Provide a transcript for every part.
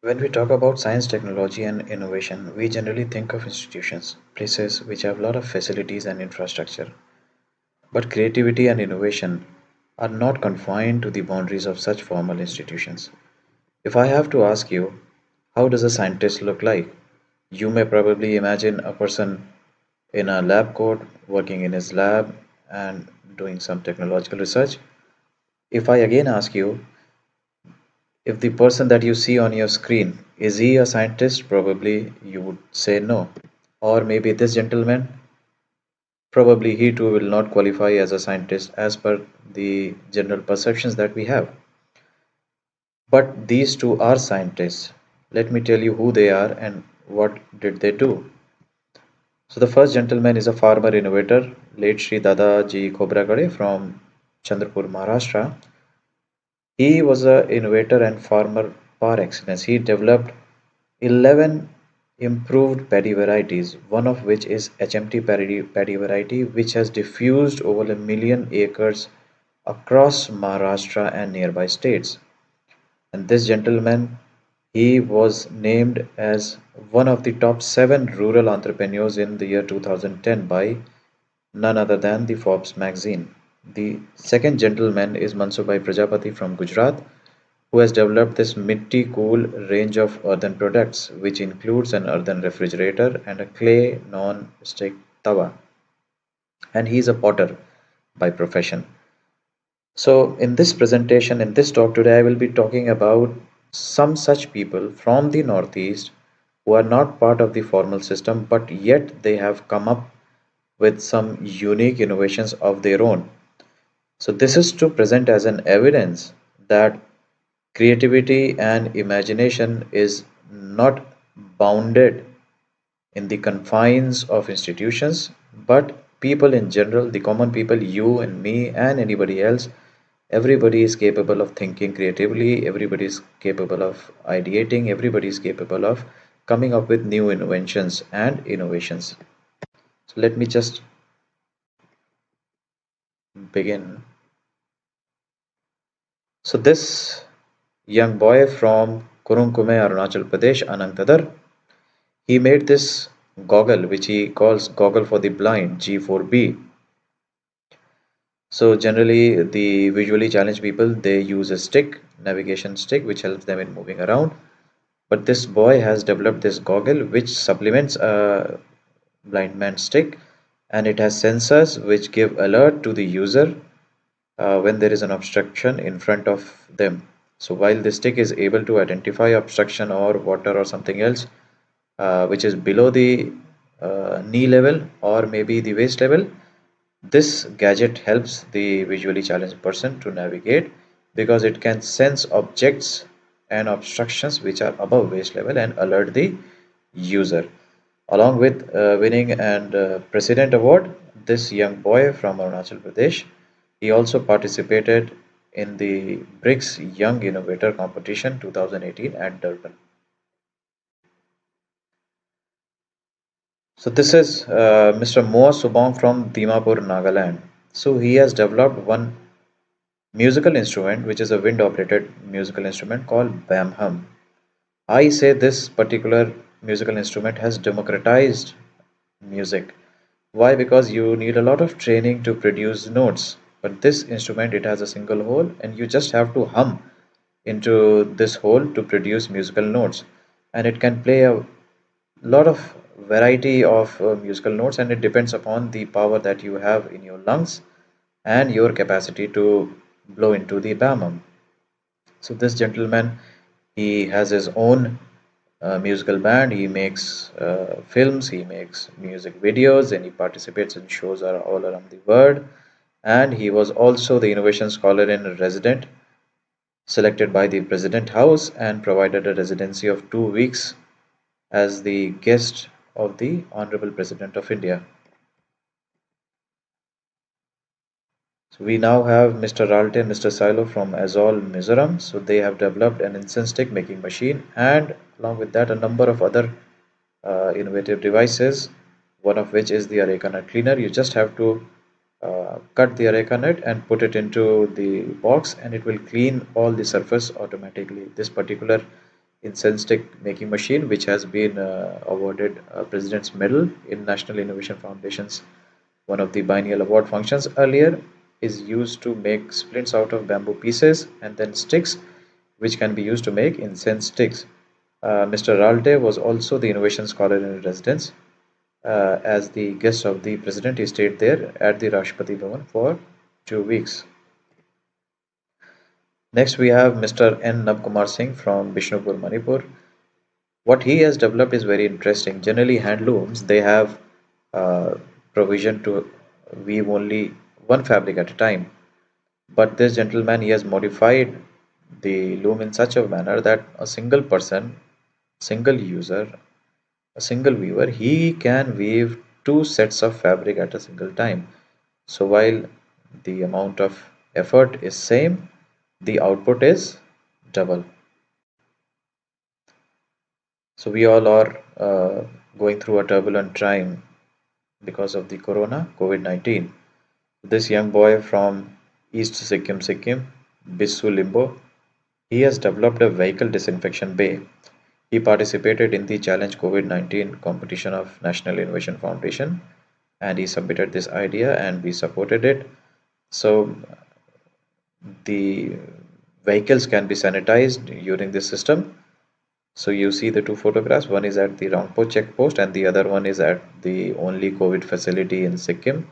When we talk about science, technology, and innovation, we generally think of institutions, places which have a lot of facilities and infrastructure. But creativity and innovation are not confined to the boundaries of such formal institutions. If I have to ask you, how does a scientist look like? You may probably imagine a person in a lab coat working in his lab and doing some technological research. If I again ask you, if the person that you see on your screen, is he a scientist? Probably you would say no. Or maybe this gentleman, probably he too will not qualify as a scientist as per the general perceptions that we have. But these two are scientists. Let me tell you who they are and what did they do. So the first gentleman is a farmer innovator, late Sri Dadaji Khobragade from Chandrapur, Maharashtra. He was an innovator and farmer par excellence. He developed 11 improved paddy varieties, one of which is HMT paddy variety, which has diffused over a million acres across Maharashtra and nearby states. And this gentleman, he was named as one of the top seven rural entrepreneurs in the year 2010 by none other than the Forbes magazine. The second gentleman is Mansukhbhai Prajapati from Gujarat, who has developed this Mitti Cool range of earthen products, which includes an earthen refrigerator and a clay non-stick tawa. And he is a potter by profession. So, in this presentation, in this talk today, I will be talking about some such people from the Northeast who are not part of the formal system, but yet they have come up with some unique innovations of their own. So, this is to present as an evidence that creativity and imagination is not bounded in the confines of institutions, but people in general, the common people, you and me, and anybody else, everybody is capable of thinking creatively, everybody is capable of ideating, everybody is capable of coming up with new inventions and innovations. So, let me just begin. So, this young boy from Kurunkume, Arunachal Pradesh, Anand Tadar, he made this goggle which he calls goggle for the blind G4B. So generally the visually challenged people, they use a stick, navigation stick, which helps them in moving around. But this boy has developed this goggle which supplements a blind man stick, and it has sensors which give alert to the user when there is an obstruction in front of them. So while the stick is able to identify obstruction or water or something else which is below the knee level or maybe the waist level, this gadget helps the visually challenged person to navigate because it can sense objects and obstructions which are above waist level and alert the user. Along with winning and President Award, this young boy from Arunachal Pradesh, he also participated in the BRICS Young Innovator Competition 2018 at Durban. So this is Mr. Moa Subong from Dimapur, Nagaland. So he has developed one musical instrument which is a wind operated musical instrument called Bamhum. I say this particular musical instrument has democratized music. Why? Because you need a lot of training to produce notes. But this instrument, it has a single hole and you just have to hum into this hole to produce musical notes. And it can play a lot of variety of musical notes, and it depends upon the power that you have in your lungs and your capacity to blow into the bamum. So this gentleman, he has his own musical band. He makes films, he makes music videos, and he participates in shows all around the world. And he was also the innovation scholar in resident, selected by the President House, and provided a residency of 2 weeks as the guest of the Honorable President of India. So we now have Mr. Ralte and Mr. Silo from Azol, Mizoram. So they have developed an incense stick making machine, and along with that, a number of other innovative devices. One of which is the areca nut cleaner. You just have to cut the areca nut and put it into the box, and it will clean all the surface automatically. This particular incense stick making machine, which has been awarded a President's Medal in National Innovation Foundation's one of the biennial award functions earlier, is used to make splints out of bamboo pieces and then sticks, which can be used to make incense sticks. Mr. Ralte was also the innovation scholar in residence. As the guest of the president, he stayed there at the Rashtrapati Bhavan for 2 weeks. Next, we have Mr. N. Navkumar Singh from Bishnupur, Manipur. What he has developed is very interesting. Generally, handlooms they have uh, provision to weave only one fabric at a time. But this gentleman, he has modified the loom in such a manner that a single person, single user, a single weaver, he can weave two sets of fabric at a single time. So while the amount of effort is same, the output is double. So we all are going through a turbulent time because of the corona, COVID-19. This young boy from East Sikkim, Bisu Limbo, he has developed a vehicle disinfection bay. He participated in the Challenge COVID-19 competition of National Innovation Foundation and he submitted this idea and we supported it. So the vehicles can be sanitized using this system. So you see the two photographs, one is at the Rangpo checkpost and the other one is at the only COVID facility in Sikkim,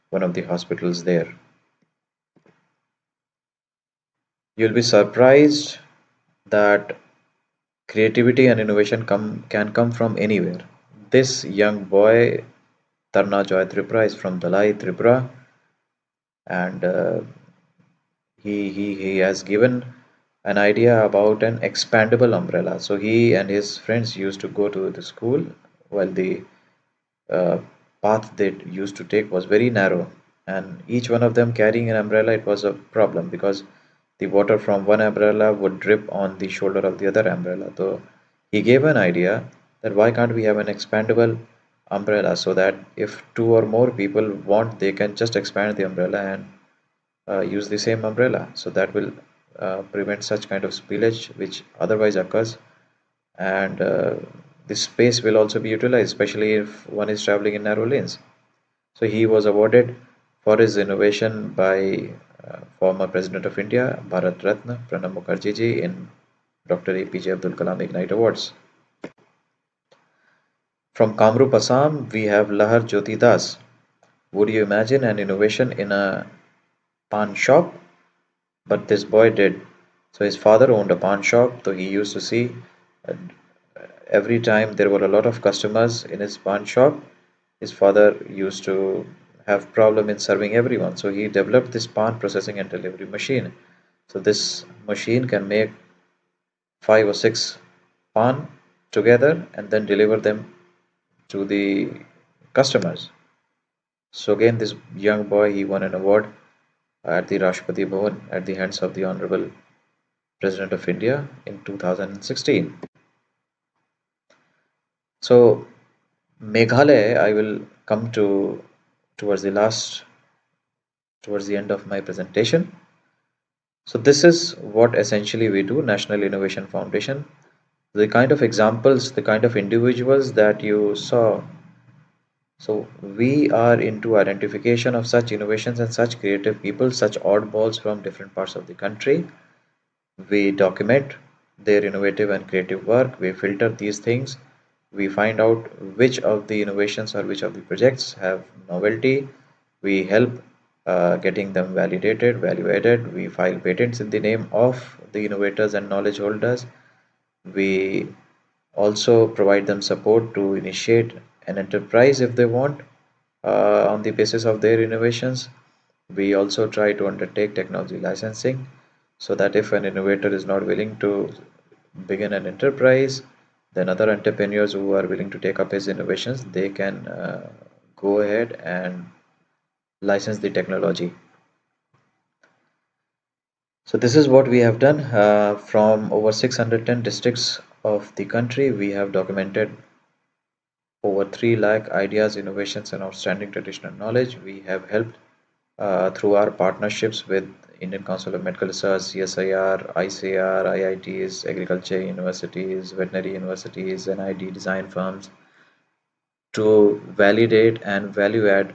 one of the hospitals there. You'll be surprised that creativity and innovation can come from anywhere. This young boy, Tarna Joy Tripura, is from Dalai Tripura, and he has given an idea about an expandable umbrella. So he and his friends used to go to the school while the uh, path they used to take was very narrow, and each one of them carrying an umbrella, it was a problem because the water from one umbrella would drip on the shoulder of the other umbrella. So he gave an idea that why can't we have an expandable umbrella so that if two or more people want, they can just expand the umbrella and use the same umbrella. So that will prevent such kind of spillage which otherwise occurs, and this space will also be utilized, especially if one is traveling in narrow lanes. So he was awarded for his innovation by former President of India, Bharat Ratna Pranab Mukherjee ji in Dr. APJ Abdul Kalam Ignite Awards. From Kamrup, Assam, we have Lahar Jyoti Das. Would you imagine an innovation in a pan shop? But this boy did. So his father owned a pawn shop, so he used to see uh, every time there were a lot of customers in his pawn shop, his father used to have problem in serving everyone. So he developed this pawn processing and delivery machine. So this machine can make five or six pawn together and then deliver them to the customers. So again, this young boy he won an award at the Rashtrapati Bhavan at the hands of the Honorable President of India in 2016. So Meghalaya, I will come to towards the last, towards the end of my presentation. So this is what essentially we do, National Innovation Foundation. The kind of examples, the kind of individuals that you saw. So we are into identification of such innovations and such creative people, such oddballs from different parts of the country. We document their innovative and creative work. We filter these things. We find out which of the innovations or which of the projects have novelty. We help getting them validated, value added. We file patents in the name of the innovators and knowledge holders. We also provide them support to initiate an enterprise if they want on the basis of their innovations. We also try to undertake technology licensing so that if an innovator is not willing to begin an enterprise, then other entrepreneurs who are willing to take up his innovations, they can go ahead and license the technology. So this is what we have done. From over 610 districts of the country, we have documented over 3 lakh ideas, innovations, and outstanding traditional knowledge. We have helped through our partnerships with Indian Council of Medical Research, CSIR, ICAR, IITs, agriculture universities, veterinary universities, NID design firms to validate and value add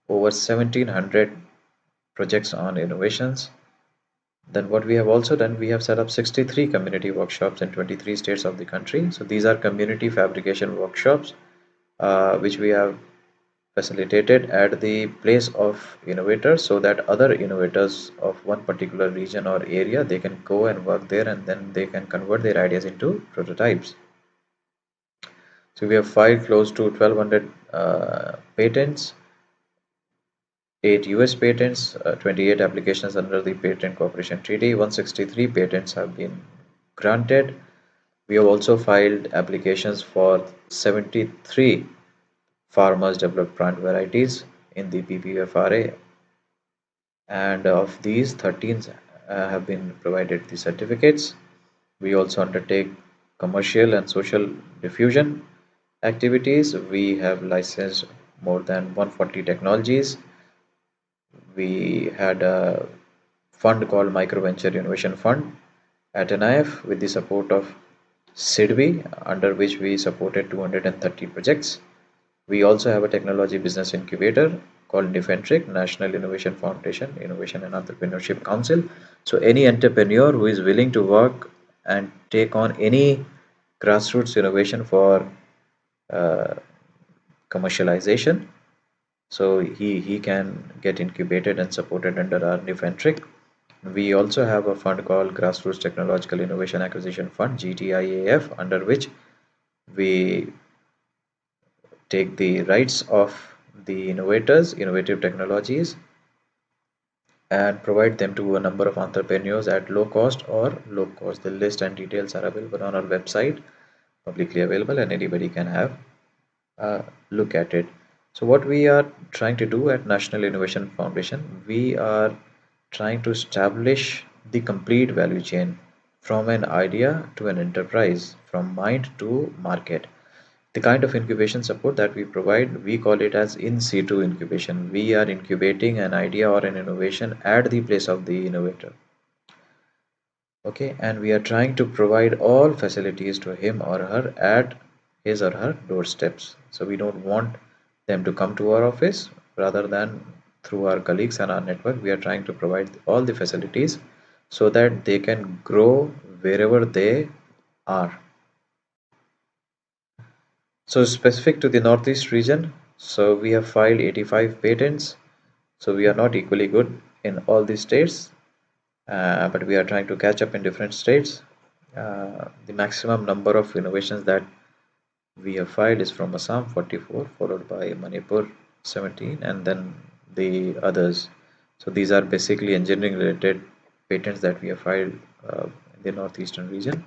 over 1700 projects on innovations. Then what we have also done, we have set up 63 community workshops in 23 states of the country. So these are community fabrication workshops, which we have facilitated at the place of innovators so that other innovators of one particular region or area, they can go and work there and then they can convert their ideas into prototypes. So we have filed close to 1200 patents, 8 US patents, 28 applications under the Patent Cooperation Treaty, 163 patents have been granted. We have also filed applications for 73 farmers developed plant varieties in the PPFRA, and of these 13 have been provided the certificates. We also undertake commercial and social diffusion activities. We have licensed more than 140 technologies. We had a fund called Micro Venture Innovation Fund at NIF with the support of SIDBI, under which we supported 230 projects. We also have a technology business incubator called Nifentric, National Innovation Foundation, Innovation and Entrepreneurship Council. So any entrepreneur who is willing to work and take on any grassroots innovation for uh, commercialization, so he can get incubated and supported under our Nifentric. We also have a fund called Grassroots Technological Innovation Acquisition Fund, GTIAF, under which we take the rights of the innovators, innovative technologies, and provide them to a number of entrepreneurs at low cost or low cost. The list and details are available on our website, publicly available, and anybody can have a look at it. So, what we are trying to do at National Innovation Foundation, we are trying to establish the complete value chain from an idea to an enterprise, from mind to market. The kind of incubation support that we provide, we call it as in situ incubation. We are incubating an idea or an innovation at the place of the innovator. Okay, and we are trying to provide all facilities to him or her at his or her doorsteps. So we don't want them to come to our office, rather than through our colleagues and our network. We are trying to provide all the facilities so that they can grow wherever they are. So specific to the Northeast region, so we have filed 85 patents. So we are not equally good in all the states, but we are trying to catch up in different states. The maximum number of innovations that we have filed is from Assam 44, followed by Manipur 17, and then the others. So these are basically engineering related patents that we have filed in the northeastern region.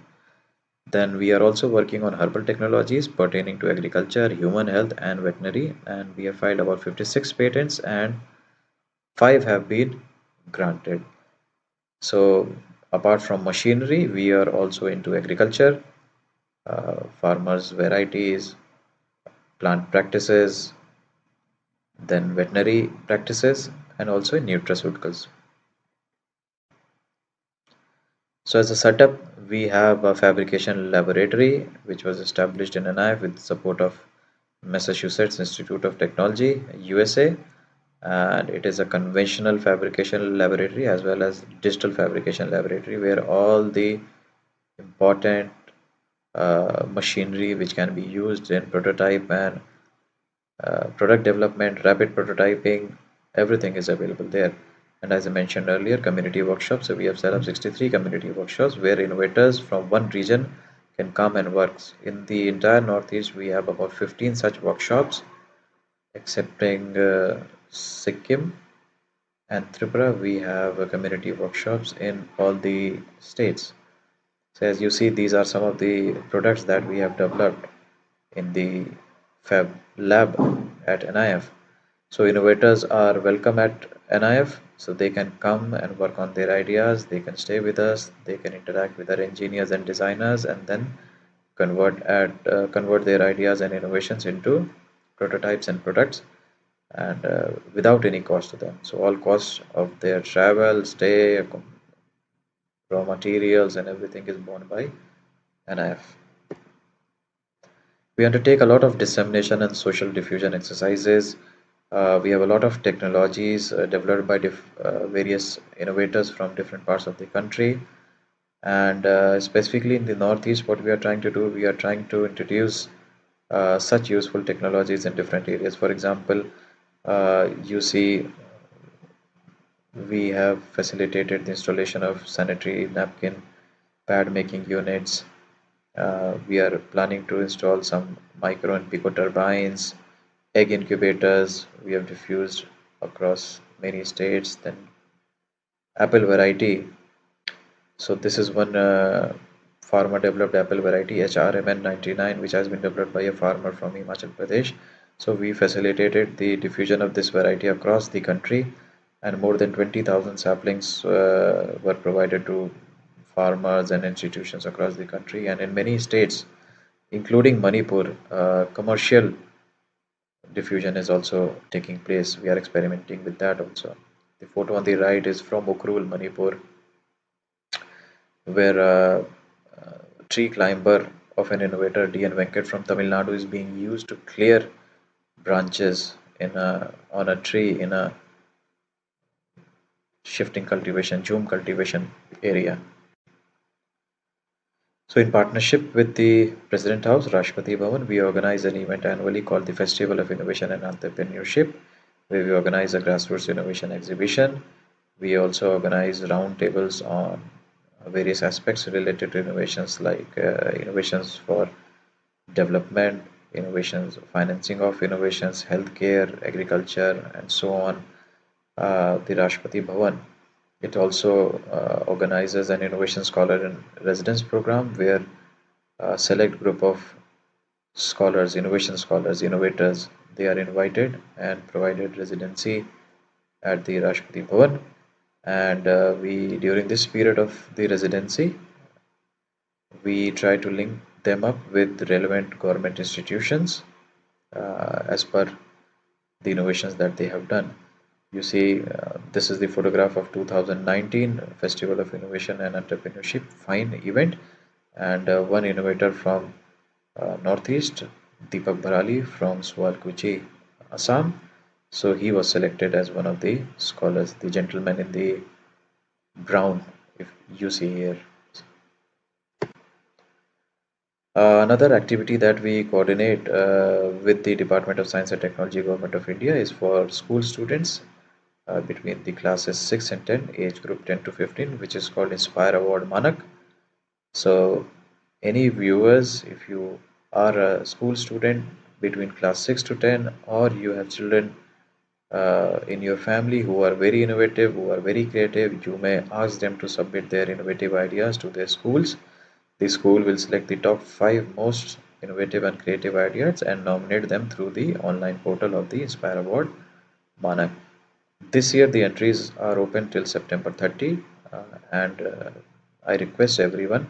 Then we are also working on herbal technologies pertaining to agriculture, human health, and veterinary, and we have filed about 56 patents, and 5 have been granted. So, apart from machinery, we are also into agriculture, farmers' varieties, plant practices, then veterinary practices, and also in nutraceuticals. So as a setup, we have a fabrication laboratory which was established in NIF with support of Massachusetts Institute of Technology, USA, and it is a conventional fabrication laboratory as well as digital fabrication laboratory where all the important machinery which can be used in prototype and product development, rapid prototyping, everything is available there. And as I mentioned earlier, community workshops. So we have set up 63 community workshops where innovators from one region can come and work. In the entire Northeast, we have about 15 such workshops, excepting Sikkim and Tripura. We have community workshops in all the states. So as you see, these are some of the products that we have developed in the Fab Lab at NIF. So innovators are welcome at NIF, so they can come and work on their ideas, they can stay with us, they can interact with our engineers and designers, and then convert their ideas and innovations into prototypes and products. and without any cost to them. So all costs of their travel, stay, raw materials, and everything is borne by NIF. We undertake a lot of dissemination and social diffusion exercises. We have a lot of technologies developed by various innovators from different parts of the country. And specifically in the Northeast, what we are trying to do, we are trying to introduce such useful technologies in different areas. For example, you see, we have facilitated the installation of sanitary napkin pad making units. We are planning to install some micro and pico turbines, egg incubators. We have diffused across many states. Then apple variety. So this is one farmer developed apple variety HRMN99, which has been developed by a farmer from Himachal Pradesh. So we facilitated the diffusion of this variety across the country, and more than 20,000 saplings were provided to farmers and institutions across the country. And in many states, including Manipur, commercial diffusion is also taking place. We are experimenting with that also. The photo on the right is from Ukrul, Manipur, where tree climber of an innovator D.N. Venkat from Tamil Nadu is being used to clear branches on a tree in a shifting cultivation, zoom cultivation area. So, in partnership with the President House, Rashtrapati Bhavan, we organize an event annually called the Festival of Innovation and Entrepreneurship, where we organize a grassroots innovation exhibition. We also organize roundtables on various aspects related to innovations, like innovations for development, innovations, financing of innovations, healthcare, agriculture, and so on. The Rashtrapati Bhavan. It also organizes an innovation scholar in residence program where a select group of scholars, innovation scholars, innovators, they are invited and provided residency at the Rashtrapati Bhavan. And we, during this period of the residency, we try to link them up with relevant government institutions as per the innovations that they have done. You see, this is the photograph of 2019 Festival of Innovation and Entrepreneurship, fine event, and one innovator from Northeast, Deepak Bharali from Sualkuchi, Assam. So he was selected as one of the scholars, the gentleman in the brown, if you see here. Another activity that we coordinate with the Department of Science and Technology, Government of India, is for school students between the classes 6 and 10, age group 10 to 15, which is called Inspire Award Manak. So, any viewers, if you are a school student between class 6 to 10, or you have children in your family who are very innovative, who are very creative, you may ask them to submit their innovative ideas to their schools. The school will select the top 5 most innovative and creative ideas and nominate them through the online portal of the Inspire Award Manak. This year, the entries are open till September 30, and I request everyone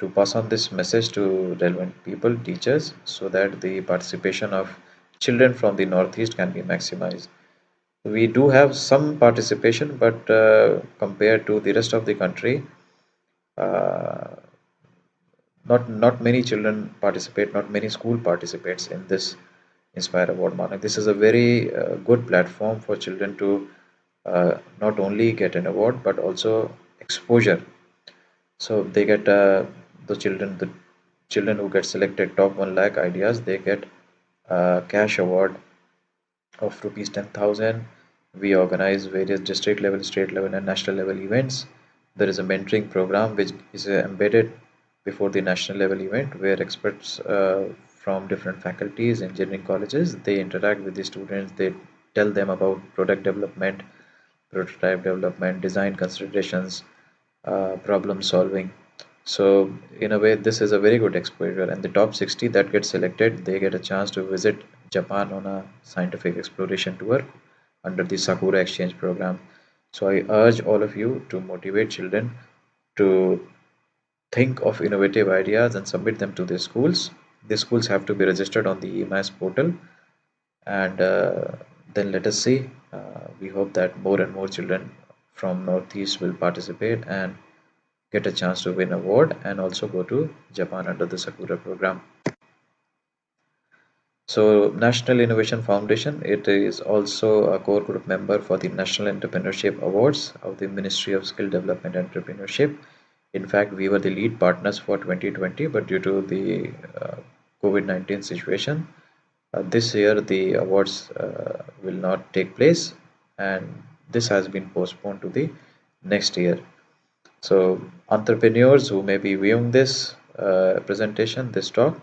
to pass on this message to relevant people, teachers, so that the participation of children from the Northeast can be maximized. We do have some participation, but compared to the rest of the country, uh, not many children participate, not many school participates in this Inspire Award Manak. This is a very good platform for children to not only get an award but also exposure. So they get the children who get selected top 1 lakh ideas, they get a cash award of rupees 10,000. We organize various district level, state level, and national level events. There is a mentoring program which is embedded before the national level event, where experts from different faculties, engineering colleges, they interact with the students. They tell them about product development, prototype development, design considerations, problem solving. So in a way, this is a very good exposure. And the top 60 that get selected, they get a chance to visit Japan on a scientific exploration tour under the Sakura Exchange program. So I urge all of you to motivate children to think of innovative ideas and submit them to the schools. The schools have to be registered on the EMAS portal, and then let us see. We hope that more and more children from Northeast will participate and get a chance to win award and also go to Japan under the Sakura program. So National Innovation Foundation, it is also a core group member for the National Entrepreneurship Awards of the Ministry of Skill Development and Entrepreneurship. In fact, we were the lead partners for 2020, but due to the COVID-19 situation, this year the awards will not take place, and this has been postponed to the next year. So entrepreneurs who may be viewing this presentation, this talk,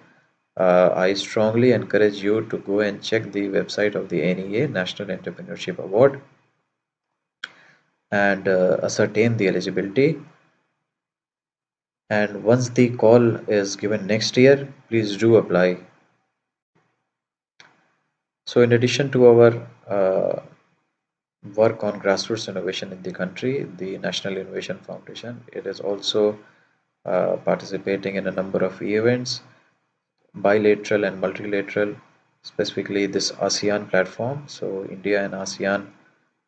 I strongly encourage you to go and check the website of the NEA, National Entrepreneurship Award, and ascertain the eligibility. And once the call is given next year, please do apply. So in addition to our work on grassroots innovation in the country, the National Innovation Foundation, it is also participating in a number of events, bilateral and multilateral, specifically this ASEAN platform. So India and ASEAN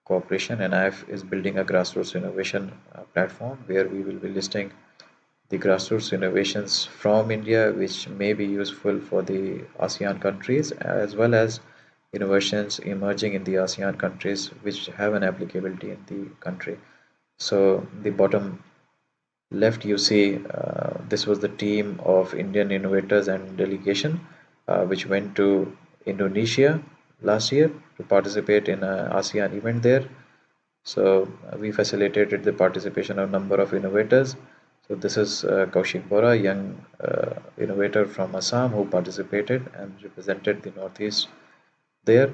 cooperation, NIF is building a grassroots innovation platform where we will be listing the grassroots innovations from India, which may be useful for the ASEAN countries, as well as innovations emerging in the ASEAN countries which have an applicability in the country. So the bottom left you see this was the team of Indian innovators and delegation which went to Indonesia last year to participate in an ASEAN event there. So we facilitated the participation of a number of innovators. So this is Kaushik Bora, young innovator from Assam who participated and represented the Northeast there.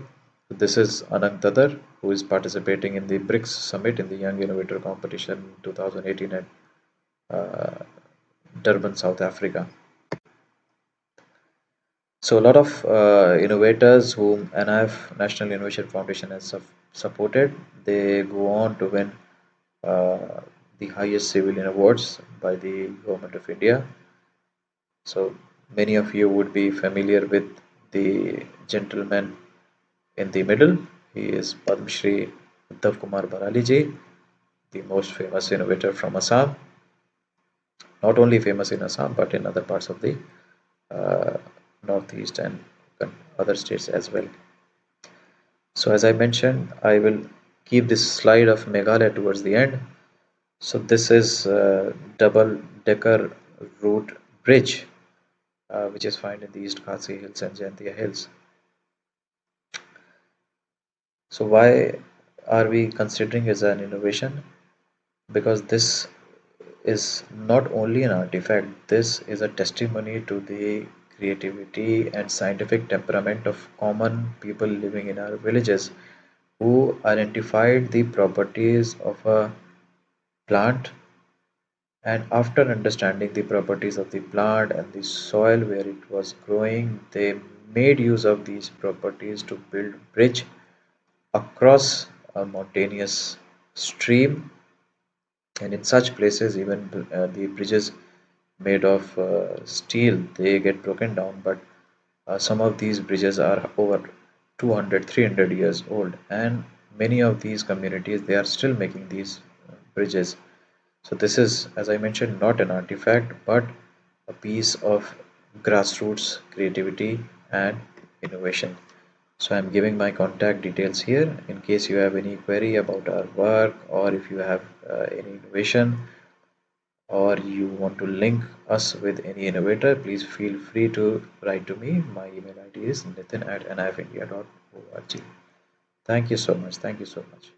This is Anand Dadar, who is participating in the BRICS Summit in the Young Innovator Competition 2018 at Durban, South Africa. So a lot of innovators whom NIF, National Innovation Foundation, has supported, they go on to win uh, the highest civilian awards by the Government of India. So many of you would be familiar with the gentleman in the middle. He is Padma Shri Uddhav Kumar Barali ji, the most famous innovator from Assam. Not only famous in Assam but in other parts of the uh, Northeast and other states as well. So as I mentioned, I will keep this slide of Meghalaya towards the end. So this is double decker route bridge which is found in the East Khasi Hills and Jaintia Hills. So why are we considering as an innovation? Because this is not only an artifact, this is a testimony to the creativity and scientific temperament of common people living in our villages who identified the properties of a plant, and after understanding the properties of the plant and the soil where it was growing, they made use of these properties to build bridge across a mountainous stream. And in such places even the bridges made of steel, they get broken down, but some of these bridges are over 200, 300 years old, and many of these communities, they are still making these bridges. So this is, as I mentioned, not an artifact but a piece of grassroots creativity and innovation. So I'm giving my contact details here in case you have any query about our work, or if you have any innovation, or you want to link us with any innovator, please feel free to write to me. My email ID is nitin@nifindia.org. Thank you so much. Thank you so much.